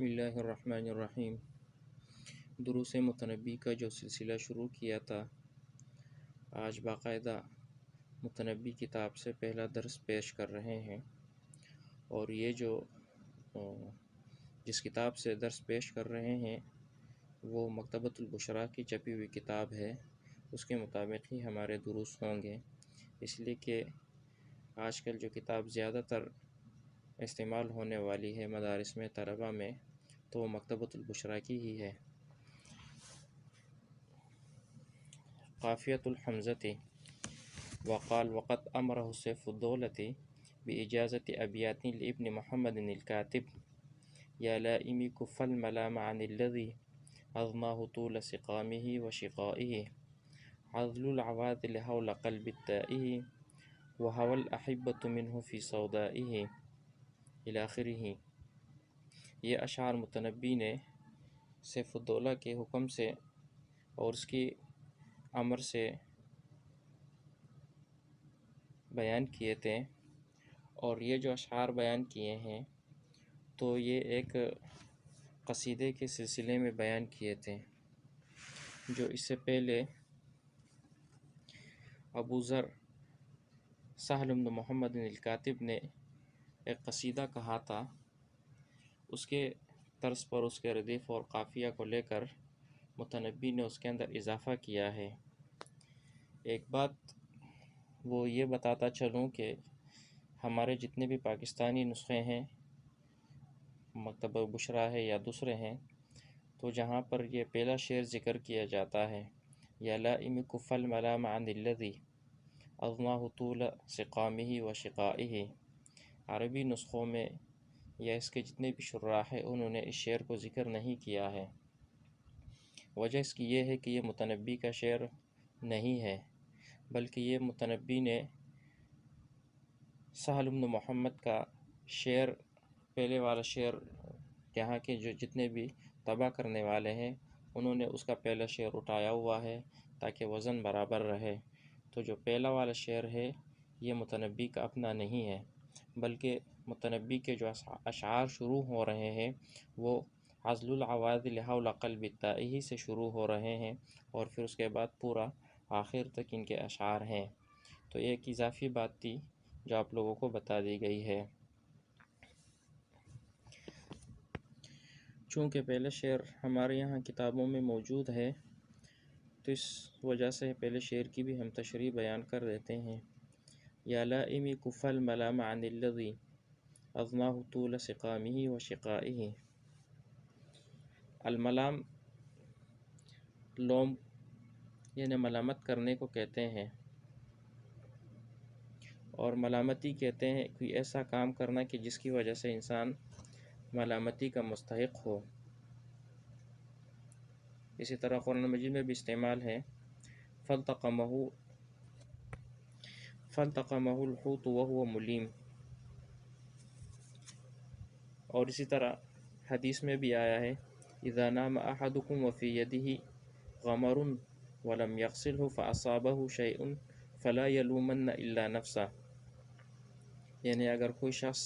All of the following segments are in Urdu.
بسم اللہ الرحمن الرحیم۔ دروس متنبی کا جو سلسلہ شروع کیا تھا، آج باقاعدہ متنبی کتاب سے پہلا درس پیش کر رہے ہیں، اور یہ جو جس کتاب سے درس پیش کر رہے ہیں وہ مکتبۃ البشریٰ کی چھپی ہوئی کتاب ہے۔ اس کے مطابق ہی ہمارے دروس ہوں گے، اس لیے کہ آج کل جو کتاب زیادہ تر استعمال ہونے والی ہے مدارس میں، طلباء میں، تو وہ مکتبۃ البشریٰ کی ہی ہے۔ قافیۃ الحمزۃ وقال وقد امرہ سیف الدولۃ باجازۃ ابیات لابن محمد الکاتب یا لائمی کف الملام عن الذی اضناہ طول سقامہ وشقائہ عذل العواذل حول قلب التائہ وہوى الاحبۃ منہ فی سودائہ الی آخرہ۔ یہ اشعار متنبی نے سیف الدولہ کے حکم سے اور اس کی امر سے بیان کیے تھے، اور یہ جو اشعار بیان کیے ہیں تو یہ ایک قصیدے کے سلسلے میں بیان کیے تھے، جو اس سے پہلے ابو ذر سہل بن محمد الکاتب نے ایک قصیدہ کہا تھا۔ اس کے طرز پر اس کے ردیف اور قافیہ کو لے کر متنبی نے اس کے اندر اضافہ کیا ہے۔ ایک بات وہ یہ بتاتا چلوں کہ ہمارے جتنے بھی پاکستانی نسخے ہیں، مکتبۃ بشریٰ ہے یا دوسرے ہیں، تو جہاں پر یہ پہلا شعر ذکر کیا جاتا ہے، یا لائم کف الملام عن الذی اضناہ طول سقامہ وشقائہ، عربی نسخوں میں یا اس کے جتنے بھی شراح ہیں انہوں نے اس شعر کو ذکر نہیں کیا ہے۔ وجہ اس کی یہ ہے کہ یہ متنبی کا شعر نہیں ہے، بلکہ یہ متنبی نے سہل بن محمد کا شعر، پہلے والا شعر، یہاں کے جو جتنے بھی طبع کرنے والے ہیں انہوں نے اس کا پہلا شعر اٹھایا ہوا ہے تاکہ وزن برابر رہے۔ تو جو پہلا والا شعر ہے یہ متنبی کا اپنا نہیں ہے، بلکہ متنبی کے جو اشعار شروع ہو رہے ہیں وہ عذل العواذل حول قلب التائہ سے شروع ہو رہے ہیں، اور پھر اس کے بعد پورا آخر تک ان کے اشعار ہیں۔ تو یہ ایک اضافی بات تھی جو آپ لوگوں کو بتا دی گئی ہے۔ چونکہ پہلے شعر ہمارے یہاں کتابوں میں موجود ہے تو اس وجہ سے پہلے شعر کی بھی ہم تشریح بیان کر دیتے ہیں۔ یا لائمی کف الملام عن الذی اضناہ طول سقامہ وشقائہ۔ الملام لوم یعنی ملامت کرنے کو کہتے ہیں، اور ملامتی کہتے ہیں کوئی ایسا کام کرنا کہ جس کی وجہ سے انسان ملامتی کا مستحق ہو۔ اسی طرح قرآن مجید میں بھی استعمال ہے فَالْتَقَمَهُ الْحُوتُ وَهُوَ مُلِيمٌ، اور اسی طرح حدیث میں بھی آیا ہے اِذَا نَامَ أَحَدُكُمْ وَفِي يَدِهِ غَمَرٌ وَلَمْ يَغْسِلْهُ فَأَصَابَهُ شَيْءٌ فَلَا يَلُومَنَّ إِلَّا نَفْسَهُ، یعنی اگر کوئی شخص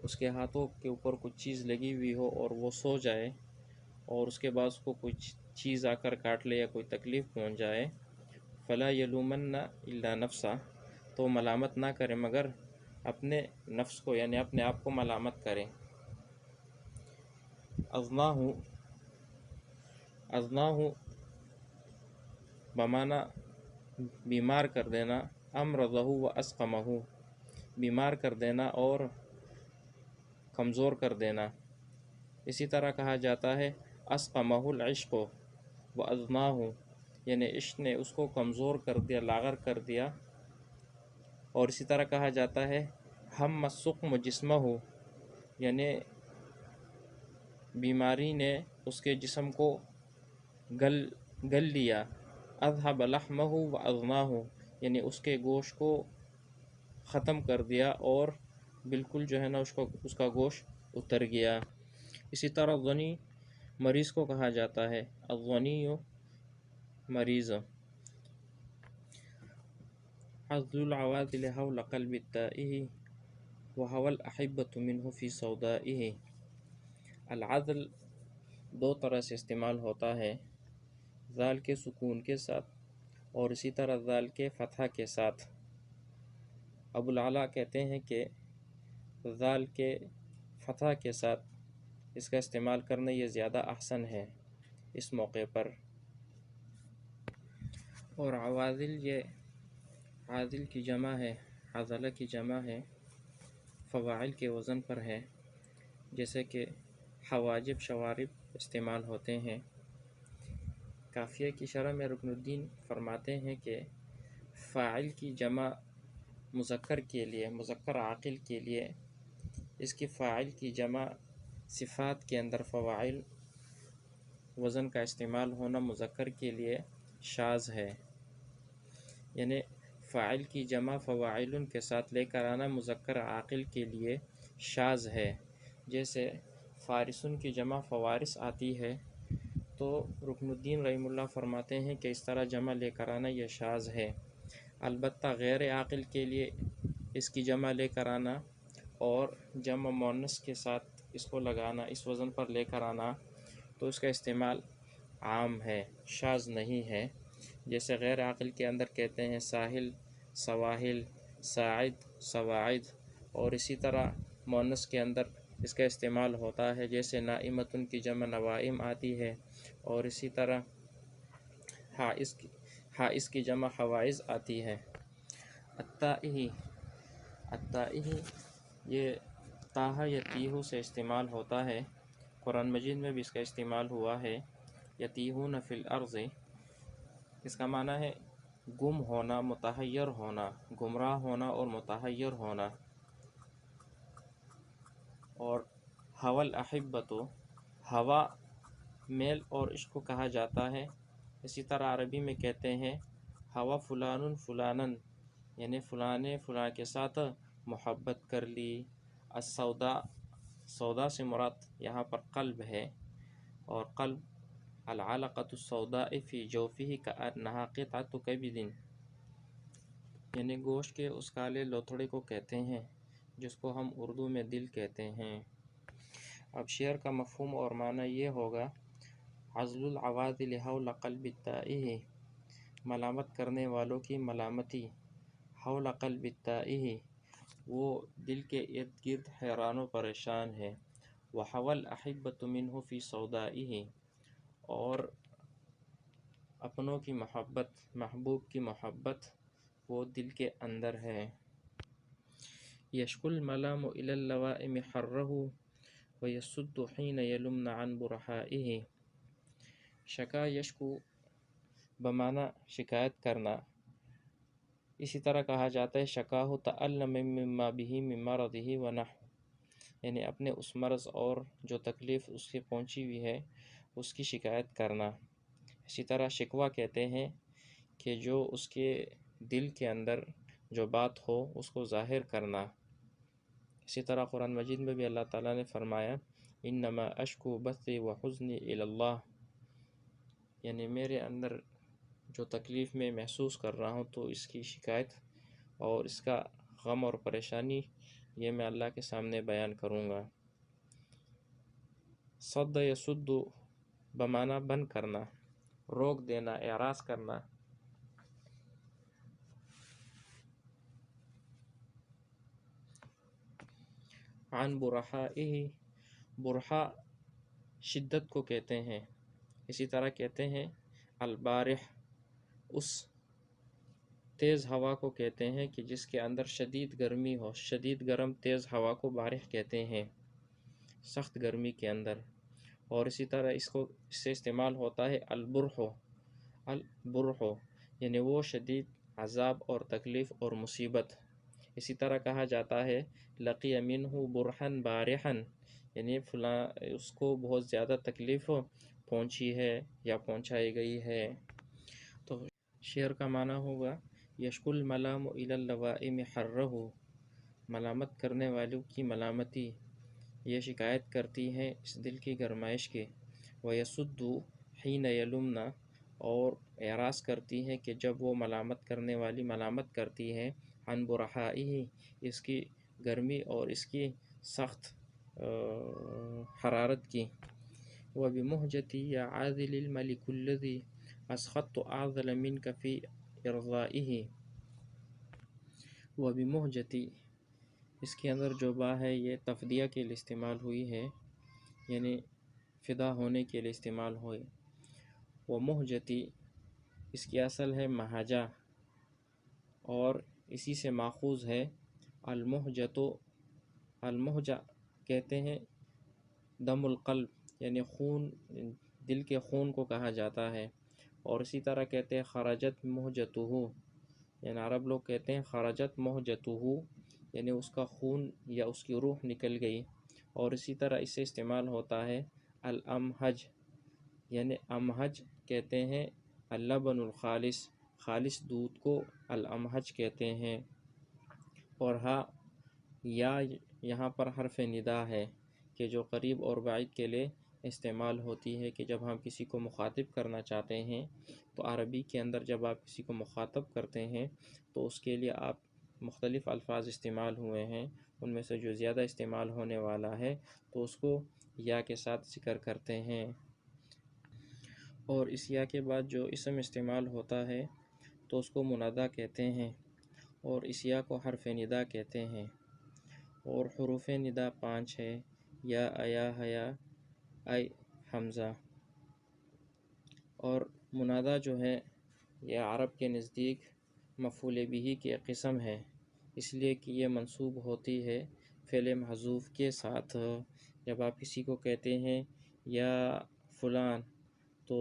اس کے ہاتھوں کے اوپر کچھ چیز لگی ہوئی ہو اور وہ سو جائے اور اس کے بعد اس کو کوئی چیز آ کر کاٹ لے یا کوئی تکلیف پہنچ جائے، فَلَا يَلُومَنَّ إِلَّا نَفْسَهُ، تو ملامت نہ کرے مگر اپنے نفس کو، یعنی اپنے آپ کو ملامت کرے۔ اضناہ بمعنی بیمار کر دینا، امرضہ و اسقمہ، بیمار کر دینا اور کمزور کر دینا۔ اسی طرح کہا جاتا ہے اسقمہ العشق و اضناہ، یعنی عشق نے اس کو کمزور کر دیا، لاغر کر دیا۔ اور اسی طرح کہا جاتا ہے ہم السقم جسمہ، یعنی بیماری نے اس کے جسم کو گل لیا۔ اذهب لحمہ و اضناہ، یعنی اس کے گوشت کو ختم کر دیا اور بالکل جو ہے نا اس کا گوشت اتر گیا۔ اسی طرح ضنی مریض کو کہا جاتا ہے، الضنی مریض۔ عذل العواذل حول قلب التائہ وہوى الاحبۃ منہ فی سودائہ۔ العدل دو طرح سے استعمال ہوتا ہے، ذال کے سکون کے ساتھ اور اسی طرح ذال کے فتحہ کے ساتھ۔ ابو العلا کہتے ہیں کہ ذال کے فتحہ کے ساتھ اس کا استعمال کرنا یہ زیادہ احسن ہے اس موقع پر۔ اور عوادل یہ عادل کی جمع ہے، عضلہ کی جمع ہے، فواعل کے وزن پر ہے، جیسے کہ حواجب شوارب استعمال ہوتے ہیں۔ کافیہ کی شرح میں رکن الدین فرماتے ہیں کہ فاعل کی جمع مذکر کے لیے، مذکر عاقل کے لیے اس کی فاعل کی جمع صفات کے اندر فواعل وزن کا استعمال ہونا مذکر کے لیے شاذ ہے، یعنی فاعل کی جمع فواعل کے ساتھ لے کر آنا مذکر عاقل کے لیے شاذ ہے۔ جیسے فارسن کی جمع فوارس آتی ہے تو رکن الدین رحمہ اللہ فرماتے ہیں کہ اس طرح جمع لے کر آنا یہ شاذ ہے۔ البتہ غیر عاقل کے لیے اس کی جمع لے کر آنا اور جمع مؤنث کے ساتھ اس کو لگانا، اس وزن پر لے کر آنا، تو اس کا استعمال عام ہے، شاذ نہیں ہے۔ جیسے غیر عاقل کے اندر کہتے ہیں ساحل، سواحل، ساعد، سواعد، اور اسی طرح مؤنث کے اندر اس کا استعمال ہوتا ہے، جیسے نائمتن کی جمع نوائم آتی ہے، اور اسی طرح حائز کی جمع حوائز آتی ہے۔ التائہ، التائہ یہ تاہا یا تیہو سے استعمال ہوتا ہے، قرآن مجید میں بھی اس کا استعمال ہوا ہے۔ یتیہون فی الارض، اس کا معنی ہے گم ہونا، متحیر ہونا، گمراہ ہونا اور متحیر ہونا۔ اور ہوا الاحبۃ، ہوا میل اور عشق کو کہا جاتا ہے۔ اسی طرح عربی میں کہتے ہیں ہوا فلان فلانن، یعنی فلاں نے فلاں کے ساتھ محبت کر لی۔ السودا، سودا سے مراد یہاں پر قلب ہے، اور قلب العلقۃ السوداء فی جوفہ کأنہا قطعۃ کبد، یعنی گوشت کے اس کالے لوتھڑے کو کہتے ہیں جس کو ہم اردو میں دل کہتے ہیں۔ اب شعر کا مفہوم اور معنی یہ ہوگا، عزل العوادل حول قلب التائہ، ملامت کرنے والوں کی ملامتی، حول قلب التائہ، وہ دل کے ارد گرد حیران و پریشان ہے، وحوى الأحبة منه في سودائه، اور اپنوں کی محبت، محبوب کی محبت وہ دل کے اندر ہے۔ یشکو الملام إلى اللوائم حره ويسد حين يلمن عن برحائه، شکا یشکو بمعنی شکایت کرنا، اسی طرح کہا جاتا ہے شکاہ تعلم مما به من مرضه ونحو، یعنی اپنے اس مرض اور جو تکلیف اس سے پہنچی ہوئی ہے اس کی شکایت کرنا۔ اسی طرح شکوہ کہتے ہیں کہ جو اس کے دل کے اندر جو بات ہو اس کو ظاہر کرنا۔ اسی طرح قرآن مجید میں بھی اللہ تعالیٰ نے فرمایا انما اشکو بثی وحزنی الی اللہ، یعنی میرے اندر جو تکلیف میں محسوس کر رہا ہوں تو اس کی شکایت اور اس کا غم اور پریشانی یہ میں اللہ کے سامنے بیان کروں گا۔ صد یصد بمعنی بند کرنا، روک دینا، اعراض کرنا۔ عن برحائہ، برحا شدت کو کہتے ہیں، اسی طرح کہتے ہیں البارح، اس تیز ہوا کو کہتے ہیں کہ جس کے اندر شدید گرمی ہو، شدید گرم تیز ہوا کو بارح کہتے ہیں، سخت گرمی کے اندر۔ اور اسی طرح اس سے استعمال ہوتا ہے البرح، البرح یعنی وہ شدید عذاب اور تکلیف اور مصیبت۔ اسی طرح کہا جاتا ہے لقی منہ برحن بارحن، یعنی فلاں اس کو بہت زیادہ تکلیف پہنچی ہے یا پہنچائی گئی ہے۔ تو شعر کا معنی ہوگا یشکو الملام الی اللوائم حرہ، ملامت کرنے والوں کی ملامتی یہ شکایت کرتی ہے اس دل کی گرمائش کی، ویسد حین یلمن، اور اعراض کرتی ہے کہ جب وہ ملامت کرنے والی ملامت کرتی ہے عن برحائہ، اس کی گرمی اور اس کی سخت حرارت کی۔ وبمہجتی یا عادل الملک الذی اسخطت اعظل منک فی ارضائہ۔ وبمہجتی، اس کے اندر جو با ہے یہ تفدیہ کے لیے استعمال ہوئی ہے، یعنی فدا ہونے کے لیے استعمال ہوئی۔ ومہجتی، اس کی اصل ہے مہجہ، اور اسی سے ماخوذ ہے المہجۃ۔ المہجہ کہتے ہیں دم القلب، یعنی خون، دل کے خون کو کہا جاتا ہے۔ اور اسی طرح کہتے ہیں خرجت مہجتہ، یعنی عرب لوگ کہتے ہیں خرجت مہجتہ، یعنی اس کا خون یا اس کی روح نکل گئی۔ اور اسی طرح اس سے استعمال ہوتا ہے الامہج، یعنی امہج کہتے ہیں اللبن الخالص، خالص دودھ کو الامہج کہتے ہیں۔ اور ہاں، یا یہاں پر حرف ندا ہے کہ جو قریب اور بعید کے لیے استعمال ہوتی ہے، کہ جب ہم کسی کو مخاطب کرنا چاہتے ہیں تو عربی کے اندر جب آپ کسی کو مخاطب کرتے ہیں تو اس کے لیے آپ مختلف الفاظ استعمال ہوئے ہیں، ان میں سے جو زیادہ استعمال ہونے والا ہے تو اس کو یا کے ساتھ ذکر کرتے ہیں۔ اور اس یا کے بعد جو اسم استعمال ہوتا ہے تو اس کو منادا کہتے ہیں، اور اس یا کو حرف ندا کہتے ہیں۔ اور حروف ندا 5 ہے، یا، ایا، حیا، ای، حمزہ۔ اور منادا جو ہے یہ عرب کے نزدیک مفعول بہ کی ایک قسم ہے، اس لیے کہ یہ منصوب ہوتی ہے فعل محذوف کے ساتھ۔ جب آپ کسی کو کہتے ہیں یا فلان تو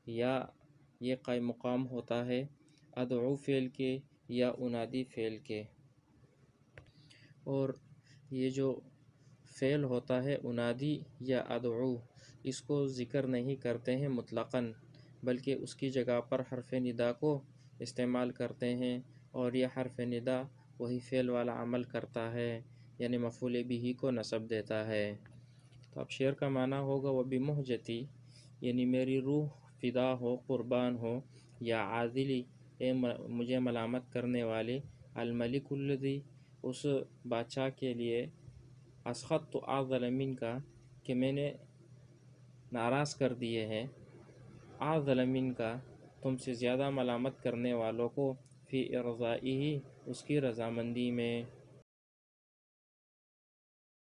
یا یہ قائم مقام ہوتا ہے ادعو فعل کے یا انادی فعل کے۔ اور یہ جو فعل ہوتا ہے انادی یا ادعو، اس کو ذکر نہیں کرتے ہیں مطلقاً، بلکہ اس کی جگہ پر حرف ندا کو استعمال کرتے ہیں، اور یہ حرف ندا وہی فعل والا عمل کرتا ہے، یعنی مفعول بہ کو نصب دیتا ہے۔ تو اب شعر کا معنی ہوگا وبمہجتی، یعنی میری روح فدا ہو، قربان ہو، یا عادلی، اے مجھے ملامت کرنے والے، الملک الذی، اس بادشاہ کے لیے، اسخطت اعظل منک، کہ میں نے ناراض کر دیے ہیں، اعظل منک، تم سے زیادہ ملامت کرنے والوں کو، فی ارضائہ، اس کی رضامندی میں۔